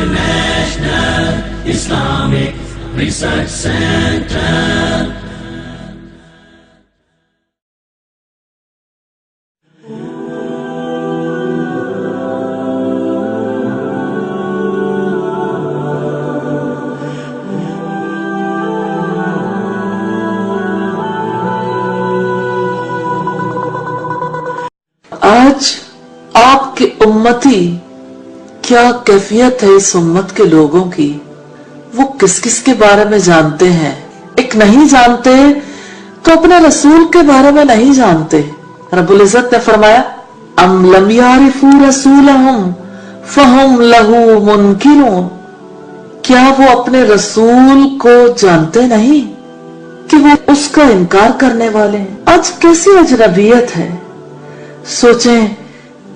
International Islamic Research Center. आज आपकी उम्मती क्या कैफियत है इस उम्मत के लोगों की, वो किस किस के बारे में जानते हैं। एक नहीं जानते तो अपने रसूल के बारे में नहीं जानते। रब्बुल इज्जत ने फरमाया अम लम यारिफू रसूलहुम फहुम लहू मुनकिरून, क्या वो अपने रसूल को जानते नहीं कि वो उसका इनकार करने वाले हैं। आज कैसी अजनबियत है। सोचें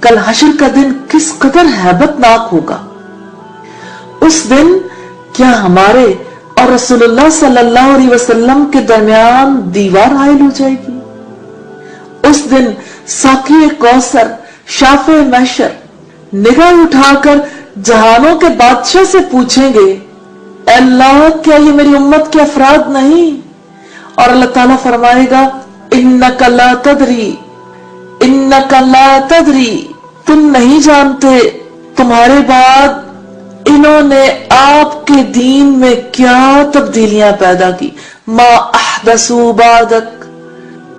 कल हश्र का दिन किस कदर हैबतनाक होगा। उस दिन क्या हमारे और रसूलुल्लाह सल्लल्लाहु अलैहि वसल्लम के दरमियान दीवार हाइल हो जाएगी। उस दिन साकी कौसर शाफे महशर निगाह उठाकर जहानों के बादशाह से पूछेंगे, अल्लाह क्या ये मेरी उम्मत के अफराद नहीं। और अल्लाह ताला फरमाएगा इन्नका ला तदरी, इन्नका ला तदरी, तुम नहीं जानते तुम्हारे बाद इन्होंने आपके दीन में क्या तब्दीलियां पैदा की। मा अहदसू बादक,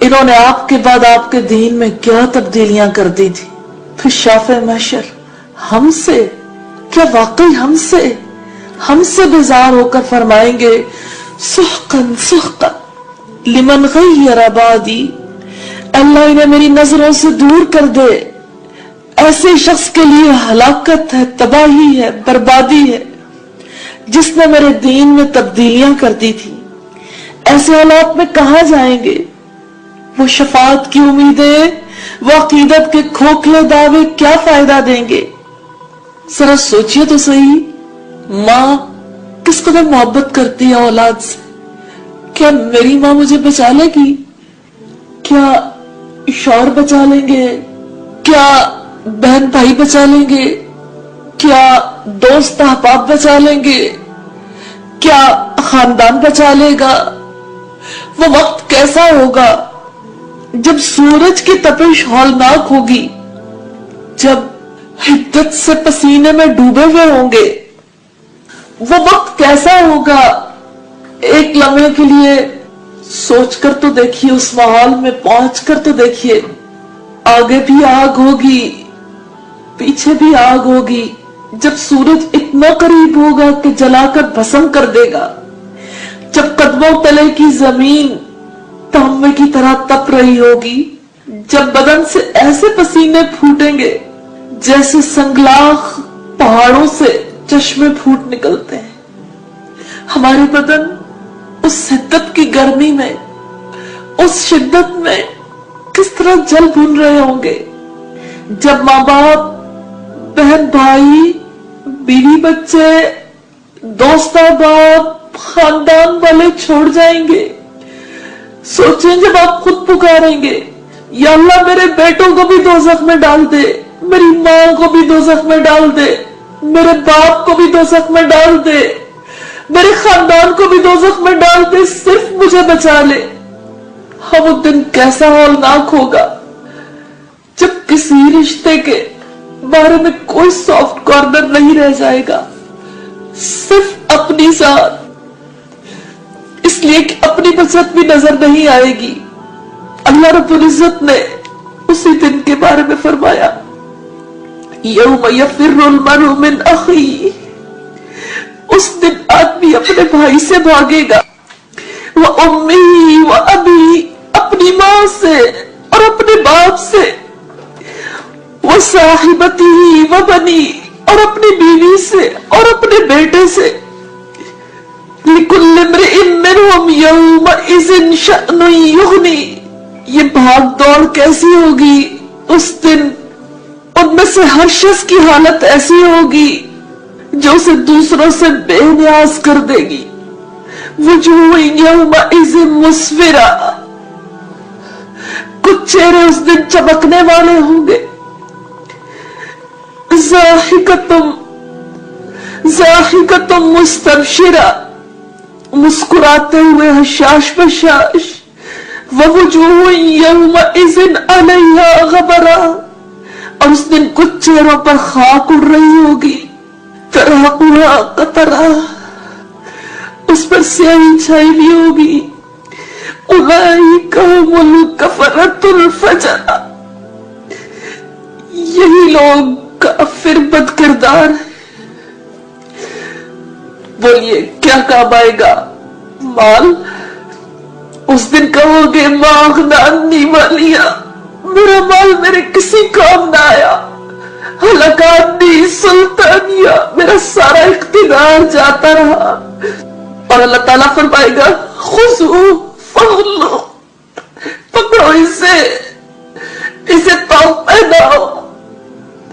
इन्होंने आपके बाद आपके दीन में क्या तब्दीलियां कर दी थी। फिर शाफे महशर हमसे, क्या वाकई हमसे बेजार होकर फरमाएंगे सुहकन सुहकन लिमन गय्यर आबादी, अल्लाह इन्हें मेरी नजरों से दूर कर दे। ऐसे शख्स के लिए हलाकत है, तबाही है, बर्बादी है जिसने मेरे दीन में तब्दीलियां कर दी थी। ऐसे हालात में कहां जाएंगे। वो शफाअत की उम्मीदें, वो अकीदत के खोखले दावे क्या फायदा देंगे। जरा सोचिए तो सही, माँ किस कदर मोहब्बत करती है औलाद से। क्या मेरी माँ मुझे बचा लेगी? क्या शौहर बचा लेंगे? क्या बहन भाई बचा लेंगे? क्या दोस्त अहबाब बचा लेंगे? क्या खानदान बचा लेगा? वो वक्त कैसा होगा जब सूरज की तपिश हौलनाक होगी, जब हिद्दत से पसीने में डूबे हुए होंगे। वो वक्त कैसा होगा, एक लम्हे के लिए सोचकर तो देखिए, उस माहौल में पहुंचकर तो देखिए। आगे भी आग होगी, पीछे भी आग होगी। जब सूरज इतना करीब होगा कि जलाकर भस्म कर देगा, जब कदमों तले की जमीन तांबे की तरह तप रही होगी, जब बदन से ऐसे पसीने फूटेंगे जैसे संगलाख पहाड़ों से चश्मे फूट निकलते हैं। हमारे बदन उस शिद्दत की गर्मी में, उस शिद्दत में किस तरह जल भुन रहे होंगे। जब माँ बाप, बहन भाई, बीवी बच्चे, दोस्त बाप, खानदान वाले छोड़ जाएंगे। सोचें जब आप खुद पुकारेंगे, या अल्लाह मेरे बेटों को भी दोज़ख में डाल दे, मेरी माँ को भी दोज़ख में डाल दे, मेरे बाप को भी दोज़ख में डाल दे, मेरे खानदान को भी दोज़ख में डाल दे, सिर्फ मुझे बचा ले। हाँ, वो दिन कैसा हौलनाक होगा जब किसी रिश्ते के बारे में कोई सॉफ्ट कॉर्नर नहीं रह जाएगा, सिर्फ अपनी साथ, इसलिए कि अपनी बचत भी नजर नहीं आएगी। अल्लाह रब्बुल इज्जत ने उसी दिन के बारे में फरमाया यौम यफिर्रुल मरउ मिन अखी, उस दिन आदमी अपने भाई से भागेगा, व उम्मी व अबी, अपनी मां से और अपने बाप से, वो साहिबती व बनी, और अपनी बीवी से और अपने बेटे से। लिकुल्लि इम्रिइन मिनहुम यौमइज़िन शअनुन युग़नी, ये भाग दौड़ कैसी होगी उस दिन। उनमें से हर शख्स की हालत ऐसी होगी जो उसे दूसरों से बेनियाज कर देगी। वुजूह यौमइज़िन मुस्फिरा, कुछ चेहरे उस दिन चमकने वाले होंगे। ज़ाहिकतुम दाहिकतुम मुस्तबशिरा, मुस्कुराते हुए हशाश बशाश, ववुजूह यौमइज़िन अलैहा गबरा, और उस दिन कुछ चेहरों पर खाक उड़ रही होगी, तरहकुहा कतरा, उस पर स्याही छाई हुई होगी। उलाइका हुमुल कफरतुल फजरा, यही लोग काफिर बदकिरदार। बोलिए क्या काम आएगा? माल। उस दिन कहोगे मागनानी मालिया, मेरा माल मेरे किसी काम ना आया। हलकानी सुल्तानिया, मेरा सारा इख्तियार जाता रहा। और अल्लाह ताला फरमाएगा खुज़ू फग़ल्लू, पकड़ो इसे पाँव पहनाओ,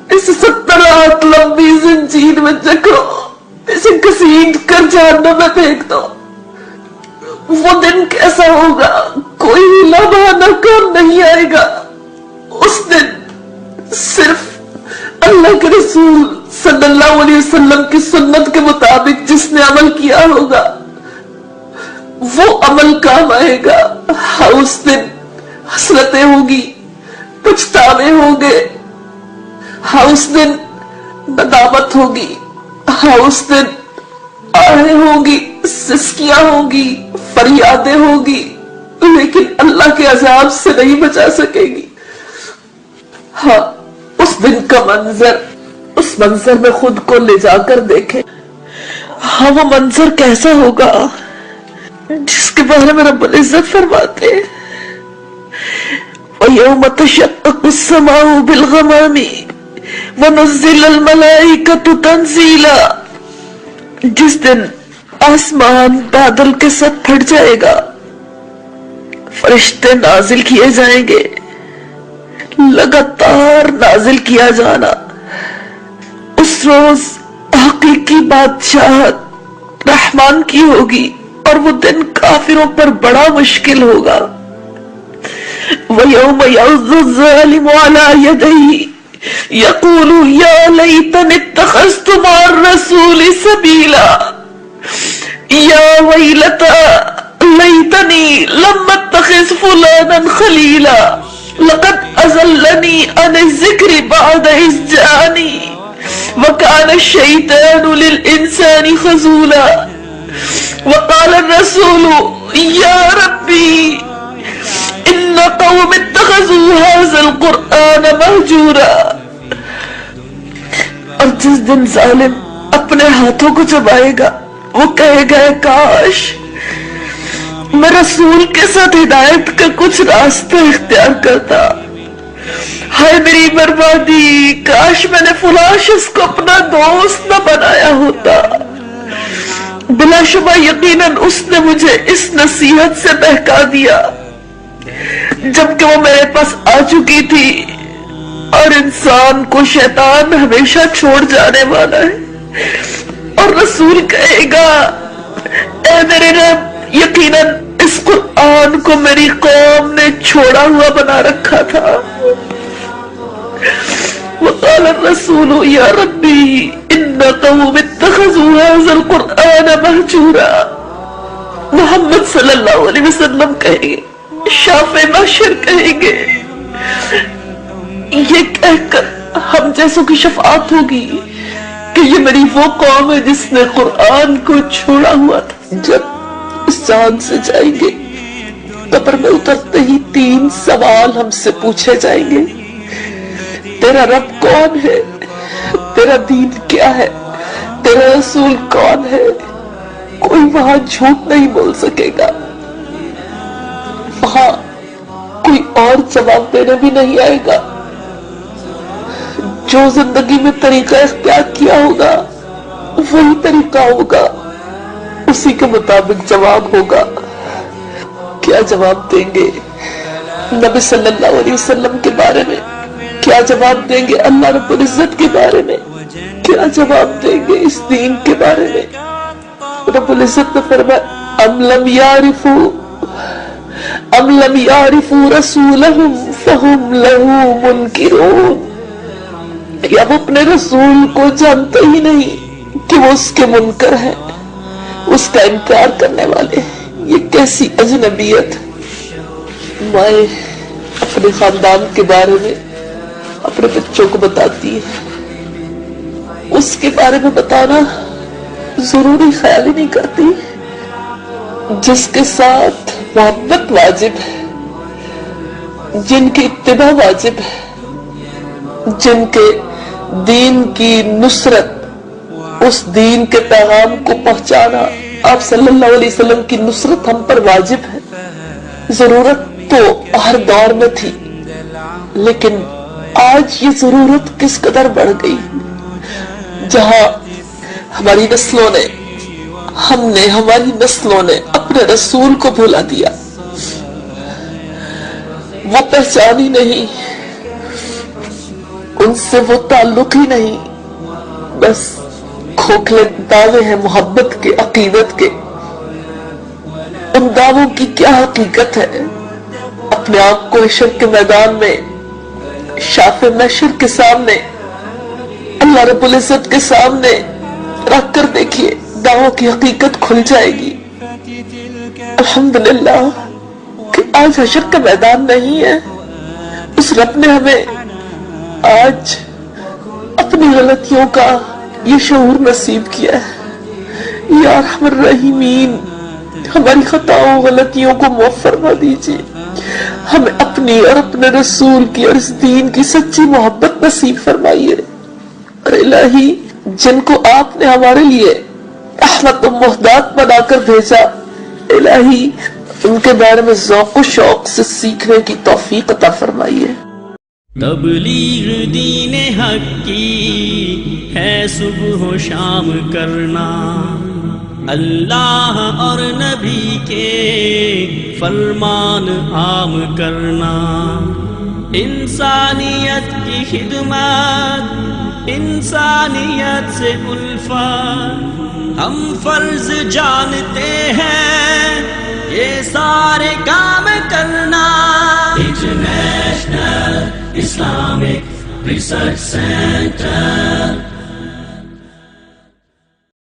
इसे 70 हाथ लंबी जंजीर में जकड़ो, इसे घसीट कर जहन्नम में फेंक दो। वो दिन कैसा होगा? कोई हीला बहाना काम नहीं आएगा। उस दिन सिर्फ अल्लाह के रसूल सल्लल्लाहु अलैहि वसल्लम की सुन्नत के मुताबिक जिसने अमल किया होगा वो अमल काम आएगा। हाँ, उस दिन हसरतें होगी, पछतावे होंगे। हाँ, उस दिन नदामत होगी। हाँ, उस दिन आहें होगी, सिसकियां होगी, फरियादें होगी, लेकिन अल्लाह के अजाब से नहीं बचा सकेगी। हाँ, उस दिन का मंजर, उस मंजर में खुद को ले जाकर देखें। हाँ, वो मंजर कैसा होगा जिसके बारे में रब्बुल इज्जत फरमाते हैं वयौम तशक्ककु अस्समाउ बिलगमामी वनुज़्ज़िलुल मलाइकतु तंज़ीला, जिस दिन आसमान बादल के साथ फट जाएगा, फरिश्ते नाजिल किए जाएंगे, लगातार नाजिल किया जाना। उस रोज हकीकी बादशाहत रहमान की होगी और वो दिन काफिरों पर बड़ा मुश्किल होगा। वयौम यअज़्ज़ु ज़ालिमु अला यदैहि यक़ूलु या लैतनी इत्तख़ज़्तु मअर रसूलि सबीला या वैलता लैतनी लम अत्तख़िज़ फुलानन खलीला लक़द अज़ल्लनी अन ज़िक्रि बअद इज़ जाअनी वकान अश-शैतानु लिल-इंसानि ख़ज़ूला वक़ाल ar-रसूलु या रब्बी इन्न क़ौमी इत्तख़ज़ू हाज़ल क़ुरआन महजूरा। और जिस दिन जालिम अपने हाथों को चबाएगा वो कहेगा काश मैं रसूल के साथ हिदायत का कुछ रास्ता इख्तियार करता। हाय मेरी बर्बादी, काश मैंने फलां शख्स को अपना दोस्त न बनाया होता। बिलाशुबा यकीनन उसने मुझे इस नसीहत से बहका दिया जबकि वो मेरे पास आ चुकी थी। और इंसान को शैतान हमेशा छोड़ जाने वाला है। और रसूल कहेगा ऐ मेरे रब, यकीनन इस कुरान को मेरी कौम ने छोड़ा हुआ बना रखा था। वक़ाल ar-रसूलु या रब्बी इन्न क़ौमी इत्तख़ज़ू हाज़ल क़ुरआन महजूरा। मोहम्मद सल्लल्लाहु अलैहि वसल्लम कहेंगे, शाफ़े महशर कहेंगे, ये कहकर हम जैसों की शफाअत होगी कि ये मेरी वो कौम है जिसने कुरान को छोड़ा हुआ था। जब इस जान से जाएंगे कब्र में उतरते ही 3 सवाल हमसे पूछे जाएंगे। तेरा रब कौन है? तेरा दीन क्या है? तेरा रसूल कौन है? कोई वहां झूठ नहीं बोल सकेगा। वहां कोई और जवाब देने भी नहीं आएगा। जो जिंदगी में तरीका इख्तियार किया होगा वही तरीका होगा, उसी के मुताबिक जवाब होगा। क्या जवाब देंगे नबी सल्लल्लाहु अलैहि वसल्लम के बारे में? क्या जवाब देंगे अल्लाह रब्बुल इज्जत के बारे में? क्या जवाब देंगे इस दीन के बारे में? रब्बुल इज्जत ने फरमाया अम लम यारिफू रसूलहुम फहुम लहू मुनकिरून। या वो अपने रसूल को जानते ही नहीं کہ وہ اس کے منکر ہیں، اس کا انکار کرنے والے ہیں۔ یہ کیسی اجنبیت! مائیں اپنے خاندان کے بارے میں اپنے بچوں کو بتاتی ہے، اس کے بارے میں بتانا ضروری خیال ہی نہیں کرتی، جس کے ساتھ محبت واجب ہے، جن کی اتباع واجب ہے، جن کے دین کی نصرت، اس دین کے پیغام کو پہنچانا، آپ صلی اللہ علیہ وسلم کی نصرت ہم پر واجب ہے۔ ضرورت تو ہر دور میں تھی، لیکن آج یہ ضرورت کس قدر بڑھ گئی، جہاں ہماری نسلوں نے، ہماری نسلوں نے اپنے رسول کو بھلا دیا، وہ پہچان ہی نہیں، ان سے وہ تعلق ہی نہیں، بس کھوکھلے دعوے ہیں محبت کے، عقیدت کے۔ ان دعووں کی کیا حقیقت ہے؟ اپنے آپ کو حشر کے میدان میں، شاف محشر کے سامنے، اللہ رب العزت کے سامنے رکھ کر دیکھیے، دعووں کی حقیقت کھل جائے گی۔ الحمدللہ کہ آج حشر کا میدان نہیں ہے، اس رب نے ہمیں آج اپنی غلطیوں کا یہ شعور نصیب کیا ہے۔ یا ارحم الراحمین، ہماری خطاؤں غلطیوں کو معاف فرما دیجیے، ہمیں اپنی اور اپنے رسول کی اور اس دین کی سچی محبت نصیب فرمائیے۔ الہی، جن کو آپ نے ہمارے لیے رحمت و مہدات بنا کر بھیجا، الہی ان کے بارے میں ذوق و شوق سے سیکھنے کی توفیق عطا فرمائیے۔ تبلیغ دین حق کی ہے صبح و شام کرنا، اللہ اور نبی کے فرمان عام کرنا، انسانیت کی خدمت، انسانیت سے الفت، ہم فرض جانتے ہیں یہ سارے کام کرنا۔ International Islamic research centre